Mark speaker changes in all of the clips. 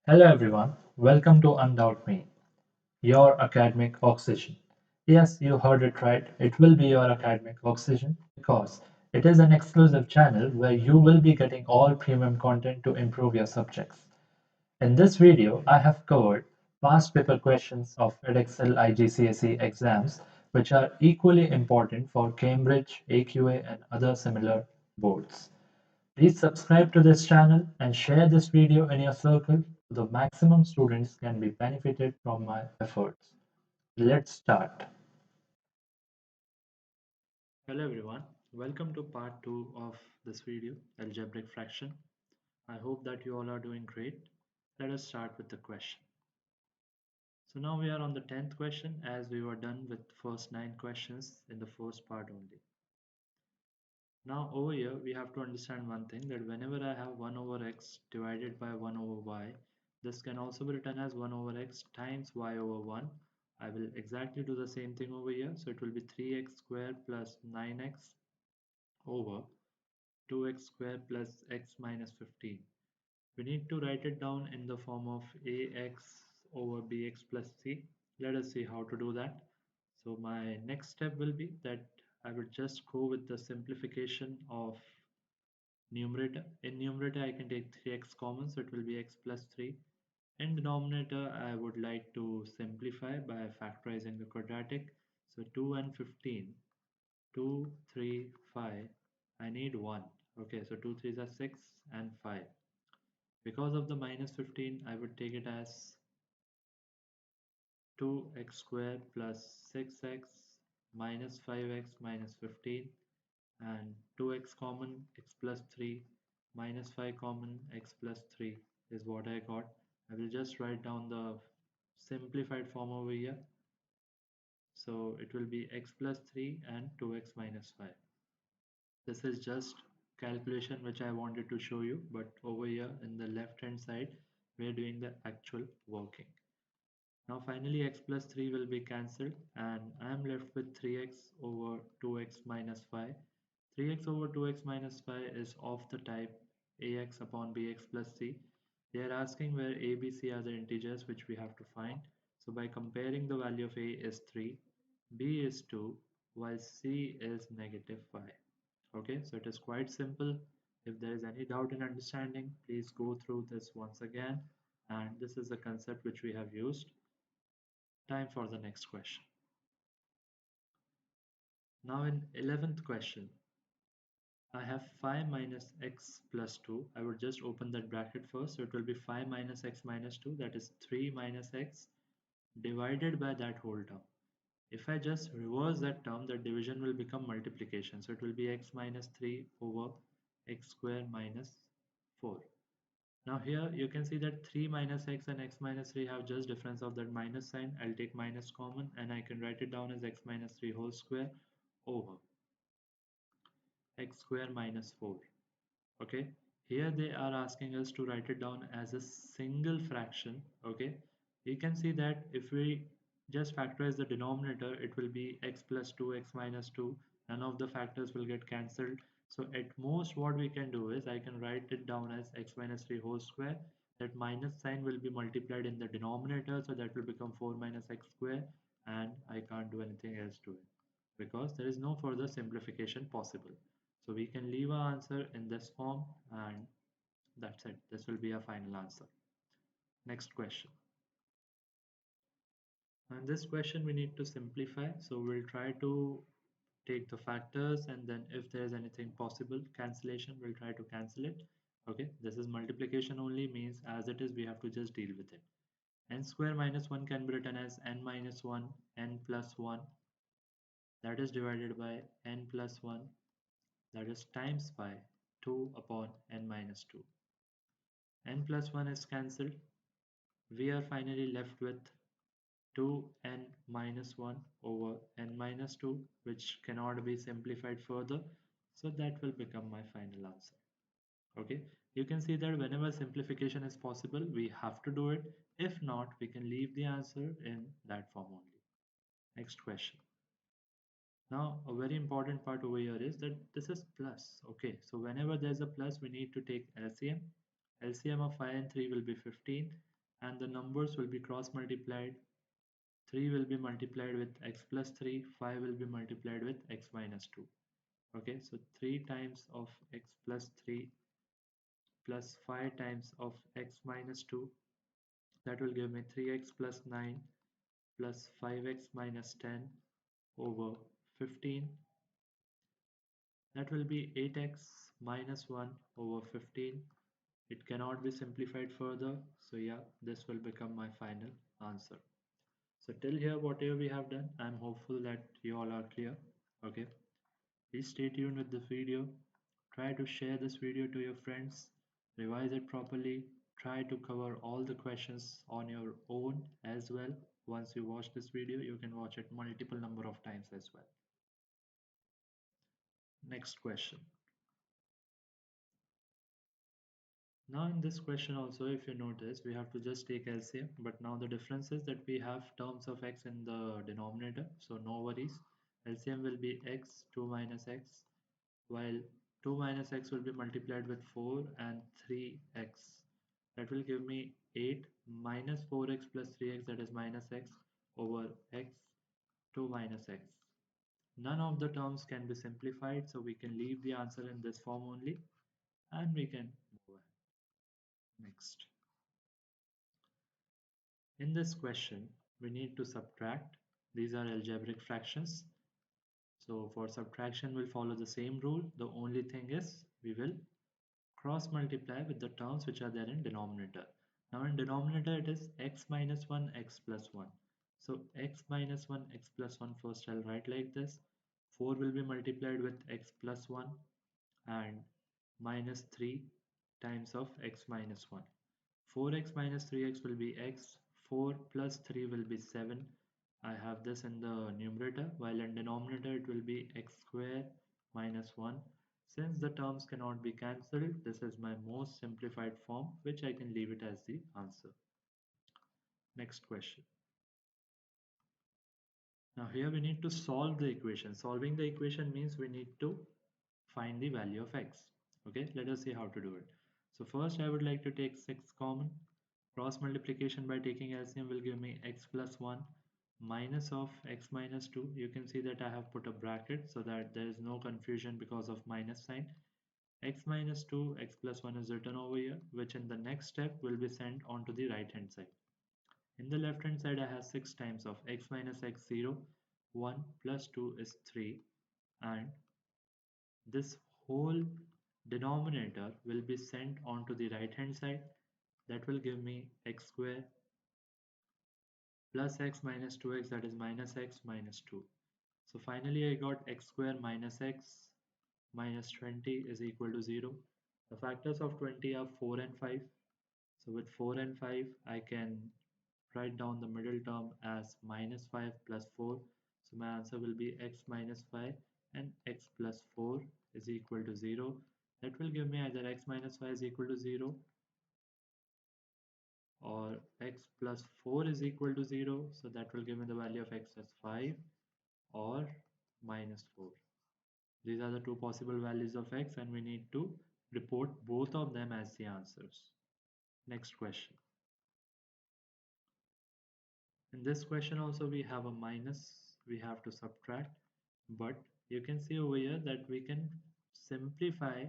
Speaker 1: Hello everyone, welcome to Undoubt Me, your academic oxygen. Yes, you heard it right, it will be your academic oxygen because it is an exclusive channel where you will be getting all premium content to improve your subjects. In this video, I have covered past paper questions of edexcel IGCSE exams which are equally important for Cambridge, AQA and other similar boards. Please subscribe to this channel and share this video in your circle so the maximum students can be benefited from my efforts. Let's start. Hello everyone, welcome to part 2 of this video, Algebraic fraction. I hope that you all are doing great. Let us start with the question. So now we are on the 10th question as we were done with first 9 questions in the first part only. Now over here we have to understand one thing, that whenever I have 1 over x divided by 1 over y, this can also be written as 1 over x times y over 1. I will exactly do the same thing over here. So it will be 3x squared plus 9x over 2x squared plus x minus 15. We need to write it down in the form of ax over bx plus c. Let us see how to do that. So my next step will be that I will just go with the simplification of numerator. In numerator I can take 3x common, so it will be x plus 3. In denominator I would like to simplify by factorizing the quadratic. So 2 and 15, 2, 3, 5, I need 1. Okay, so 2 3s are 6 and 5. Because of the minus 15 I would take it as 2x squared plus 6x minus 5x minus 15, and 2x common, x plus 3 minus 5 common, x plus 3 is what I got. I will just write down the simplified form over here. So it will be x plus 3 and 2x minus 5. This is just calculation which I wanted to show you, but over here in the left hand side we are doing the actual working. Now finally x plus 3 will be cancelled and I am left with 3x over 2x minus 5. 3x over 2x minus 5 is of the type ax upon bx plus c. They are asking where a, b, c are the integers which we have to find. So by comparing, the value of a is 3, b is 2, while c is negative 5. Okay, so it is quite simple. If there is any doubt in understanding, please go through this once again. And this is the concept which we have used. Time for the next question. Now in 11th question, I have 5 minus x plus 2. I would just open that bracket first. So it will be 5 minus x minus 2. That is 3 minus x divided by that whole term. If I just reverse that term, the division will become multiplication. So it will be x minus 3 over x square minus 4. Now here you can see that 3 minus x and x minus 3 have just difference of that minus sign. I'll take minus common and I can write it down as x minus 3 whole square over x square minus 4. Okay, here they are asking us to write it down as a single fraction. Okay, you can see that if we just factorize the denominator, it will be x plus 2 x minus 2. None of the factors will get cancelled. So at most what we can do is I can write it down as x minus 3 whole square. That minus sign will be multiplied in the denominator, so that will become 4 minus x square, and I can't do anything else to it because there is no further simplification possible. So we can leave our answer in this form, and that's it. This will be our final answer. Next question. And this question we need to simplify. So we'll try to take the factors, and then if there is anything possible cancellation, we'll try to cancel it. Okay, this is multiplication only, means as it is we have to just deal with it. N square minus 1 can be written as n minus 1 n plus 1, that is divided by n plus 1, that is times by 2 upon n minus 2. N plus 1 is cancelled. We are finally left with 2n minus 1 over n minus 2, which cannot be simplified further. So that will become my final answer. Okay, you can see that whenever simplification is possible, we have to do it. If not, we can leave the answer in that form only. Next question. Now, a very important part over here is that this is plus. Okay, so whenever there's a plus, we need to take LCM. LCM of 5 and 3 will be 15. and the numbers will be cross multiplied. 3 will be multiplied with x plus 3, 5 will be multiplied with x minus 2. Okay, so 3 times of x plus 3 plus 5 times of x minus 2, that will give me 3x plus 9 plus 5x minus 10 over 15. That will be 8x minus 1 over 15. It cannot be simplified further, so yeah, this will become my final answer. So till here, whatever we have done, I'm hopeful that you all are clear. Okay, please stay tuned with this video. Try to share this video to your friends, revise it properly, try to cover all the questions on your own as well. Once you watch this video, you can watch it multiple number of times as well. Next question. Now in this question also, if you notice, we have to just take LCM, but now the difference is that we have terms of x in the denominator, so no worries. LCM will be x, 2 minus x, while 2 minus x will be multiplied with 4 and 3x. That will give me 8 minus 4x plus 3x, that is minus x, over x, 2 minus x. None of the terms can be simplified, so we can leave the answer in this form only, and we can move ahead. Next. In this question, we need to subtract. These are algebraic fractions. So for subtraction, we'll follow the same rule. The only thing is we will cross multiply with the terms which are there in denominator. Now in denominator, it is x minus 1, x plus 1. So x minus 1, x plus 1, first I'll write like this. 4 will be multiplied with x plus 1 and minus 3 times of x minus 1. 4x minus 3x will be x, 4 plus 3 will be 7. I have this in the numerator, while in denominator it will be x square minus 1. Since the terms cannot be cancelled, this is my most simplified form, which I can leave it as the answer. Next question. Now here we need to solve the equation. Solving the equation means we need to find the value of x. Okay, let us see how to do it. So first I would like to take 6 common. Cross multiplication by taking LCM will give me x plus 1 minus of x minus 2. You can see that I have put a bracket so that there is no confusion because of minus sign. X minus 2, x plus 1 is written over here, which in the next step will be sent onto the right hand side. In the left hand side I have 6 times of x minus x 0, 1 plus 2 is 3, and this whole denominator will be sent onto the right hand side. That will give me x square plus x minus 2x, that is minus x minus 2. So finally I got x square minus x minus 20 is equal to 0. The factors of 20 are 4 and 5. So with 4 and 5 I can write down the middle term as minus 5 plus 4. So my answer will be x minus 5 and x plus 4 is equal to 0. That will give me either x minus 5 is equal to 0 or x plus 4 is equal to 0. So that will give me the value of x as 5 or minus 4. These are the two possible values of x, and we need to report both of them as the answers. Next question. In this question also we have a minus, we have to subtract, but you can see over here that we can simplify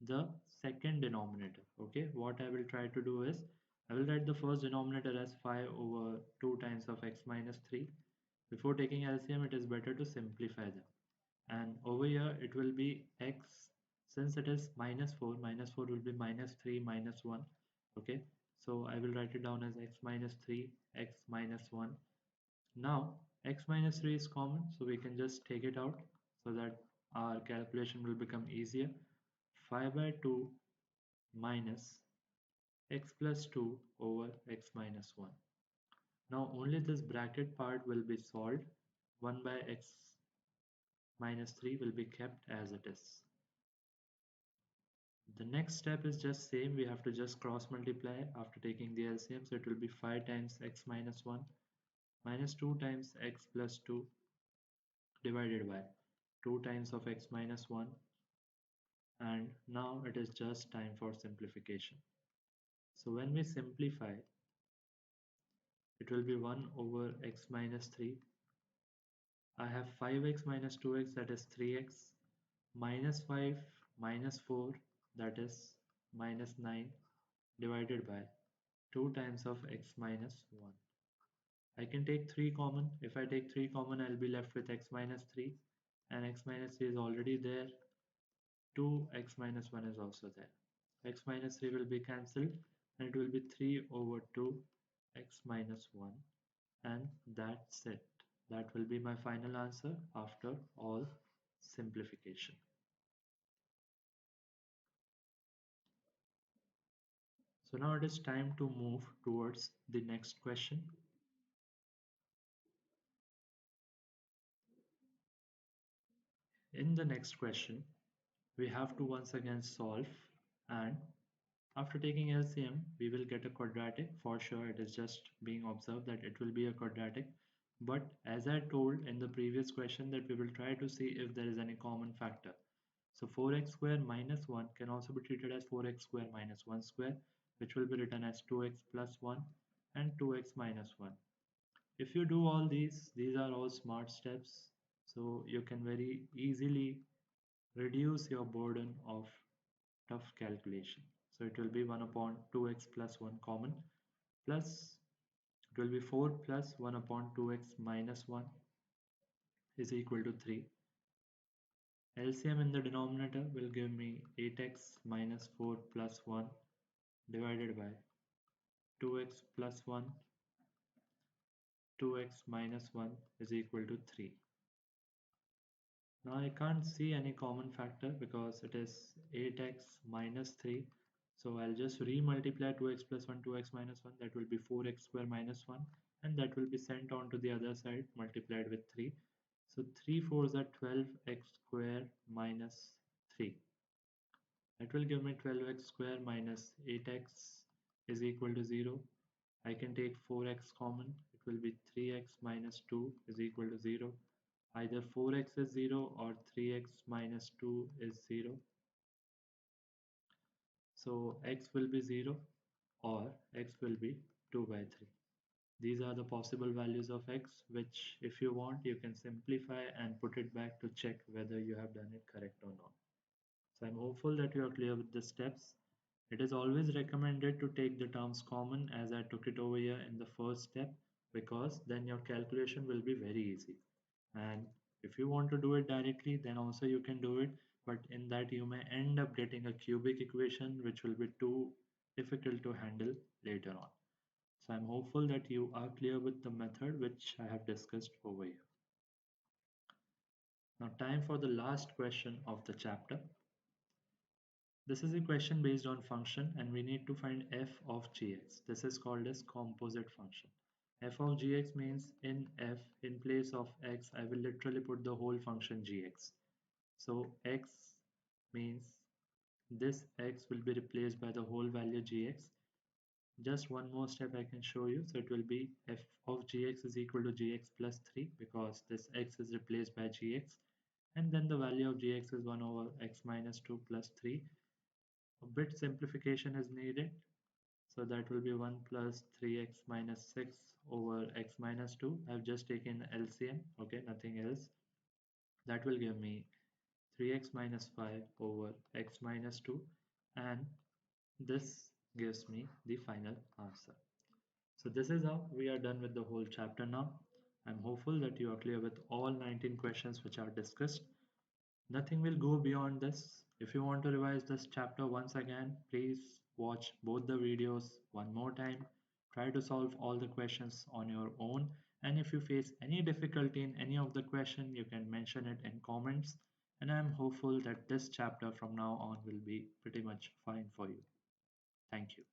Speaker 1: the second denominator. Okay, what I will try to do is I will write the first denominator as 5 over 2 times of x minus 3. Before taking LCM, it is better to simplify them. And over here it will be x, since it is minus 4 will be minus 3 minus 1. Okay, so I will write it down as x minus 3, x minus 1. Now x minus 3 is common, so we can just take it out so that our calculation will become easier. 5 by 2 minus x plus 2 over x minus 1. Now only this bracket part will be solved. 1 by x minus 3 will be kept as it is. The next step is just same, we have to just cross multiply after taking the LCM, so it will be 5 times x minus 1 minus 2 times x plus 2 divided by 2 times of x minus 1, and now it is just time for simplification. So when we simplify, it will be 1 over x minus 3. I have 5x minus 2x, that is 3x, minus 5 minus 4, that is minus 9, divided by 2 times of x minus 1. I can take 3 common. If I take 3 common, I'll be left with x minus 3, and x minus 3 is already there. 2x minus 1 is also there. X minus 3 will be cancelled, and it will be 3 over 2 x minus 1, and that's it. That will be my final answer after all simplification. So now it is time to move towards the next question. In the next question, we have to once again solve, and after taking LCM, we will get a quadratic for sure. It is just being observed that it will be a quadratic. But as I told in the previous question, that we will try to see if there is any common factor. So 4x square minus 1 can also be treated as 4x square minus 1 square, which will be written as 2x plus 1 and 2x minus 1. If you do all these are all smart steps. So you can very easily reduce your burden of tough calculation. So it will be 1 upon 2x plus 1 common, plus it will be 4 plus 1 upon 2x minus 1 is equal to 3. LCM in the denominator will give me 8x minus 4 plus 1 divided by 2x plus 1, 2x minus 1 is equal to 3. Now I can't see any common factor because it is 8x minus 3. So I'll just re-multiply 2x plus 1, 2x minus 1. That will be 4x square minus 1. And that will be sent on to the other side multiplied with 3. So 3 4s are 12x square minus 3. That will give me 12x square minus 8x is equal to 0. I can take 4x common. It will be 3x minus 2 is equal to 0. Either 4x is 0 or 3x minus 2 is 0. So x will be 0 or x will be 2 by 3. These are the possible values of x, which if you want you can simplify and put it back to check whether you have done it correct or not. So I'm hopeful that you are clear with the steps. It is always recommended to take the terms common as I took it over here in the first step, because then your calculation will be very easy. And if you want to do it directly, then also you can do it, but in that you may end up getting a cubic equation which will be too difficult to handle later on. So I'm hopeful that you are clear with the method which I have discussed over here. Now time for the last question of the chapter. This is a question based on function, and we need to find f of gx. This is called as composite function. F of gx means in f, in place of x, I will literally put the whole function gx. So x means this x will be replaced by the whole value gx. Just one more step I can show you. So it will be f of gx is equal to gx plus 3, because this x is replaced by gx, and then the value of gx is 1 over x minus 2 plus 3. A bit simplification is needed. So that will be 1 plus 3x minus 6 over x minus 2. I've just taken LCM, okay, nothing else. That will give me 3x minus 5 over x minus 2, and this gives me the final answer. So this is how we are done with the whole chapter now. I'm hopeful that you are clear with all 19 questions which are discussed. Nothing will go beyond this. If you want to revise this chapter once again, please watch both the videos one more time. Try to solve all the questions on your own. And if you face any difficulty in any of the question, you can mention it in comments. And I'm hopeful that this chapter from now on will be pretty much fine for you. Thank you.